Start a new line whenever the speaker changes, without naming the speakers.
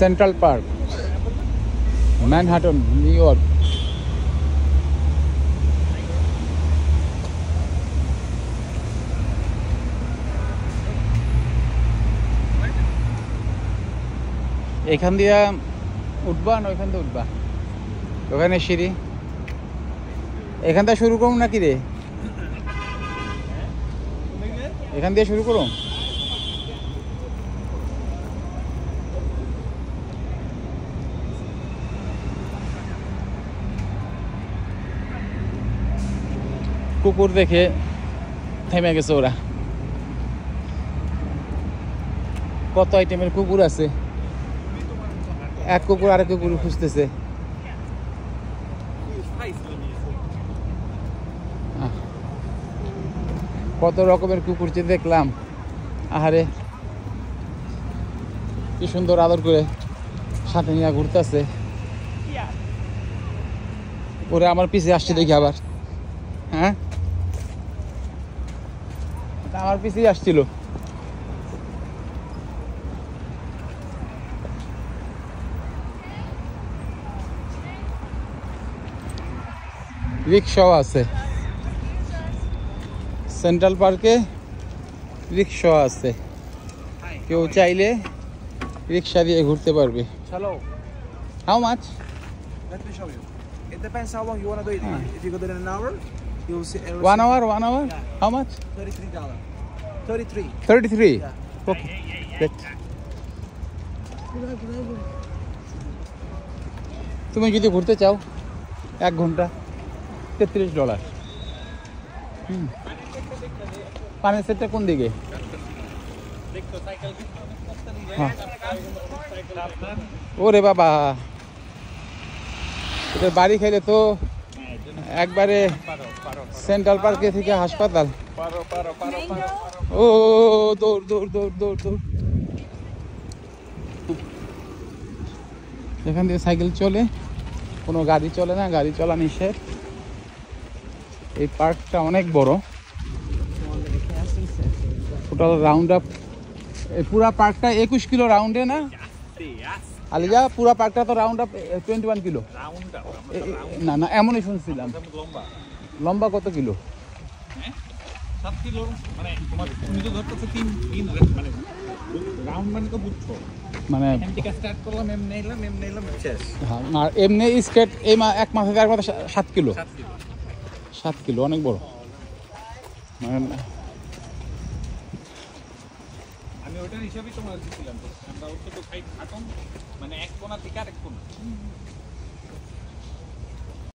Central park, Manhattan, new York. এখান দিয়ে উঠবা না ওইখান দিয়ে উঠবা? ওখানে সিঁড়ি, এখান থেকে শুরু করুন নাকি রে? এখান দিয়ে শুরু করুন। কুকুর দেখে থেমে গেছে ওরা। কত আইটেমের কুকুর আছে, এক কুকুর আরেক কুকুর খুঁজতেছে। কত রকমের কুকুর যে দেখলাম, আহারে কি সুন্দর আদর করে সাথে নিয়ে ঘুরতেছে। ওরা আমার পিছে আসছে দেখি আবার। হ্যাঁ, আমার পিছেই আসছিল। রিক্সাও আছে সেন্ট্রাল পার্কে, রিক্সা আছে, কেউ চাইলে রিক্সা দিয়ে ঘুরতে পারবে।
Hello.
How much?
Let me show you. It depends how long you want to do it. If you go there in an hour, you'll see.
1 hour, 1 hour?
Yeah.
How much?
$33. 33.
33?
Yeah.
Okay. Great. তুমি যদি ঘুরতে চাও 1 ঘন্টা $33। পানির সেটটা কোন দিকে? হ্যাঁ। ওরে বাবা, এদের বাড়ি খাইলে তো একবারে সেন্ট্রাল পার্কে থেকে হাসপাতাল। ও দৌড় দৌড় দৌড় দৌড় দৌড়। এখান দিয়ে সাইকেল চলে, কোনো গাড়ি চলে না, গাড়ি চলা নিষেধ। এই পার্কটা অনেক বড়, টোটাল রাউন্ড আপ এই পুরা পার্কটা 21 কিলো রাউন্ডে না আলিজা? পুরা পার্কটা তো রাউন্ড আপ 21 কিলো। না না, এমনই শুনছিলাম। লম্বা কত কিলো?
7 কিলো। মানে তুমি তো ধরতেছো 3 মানে রাউন্ড মানে তো বুঝছো,
মানে
এখান থেকে স্টার্ট করলাম, এমনি এলাম শেষ।
হ্যাঁ, আর এমনি স্কেট এই এক মাস থেকে 7 কিলো। 7 কিলো অনেক বড়। মানে
আমি ওটার হিসাবেই তোমার দিচ্ছিলাম, আমরা ওর তো খাই খাটন, মানে এক কোণা থেকে আরেক কোণা।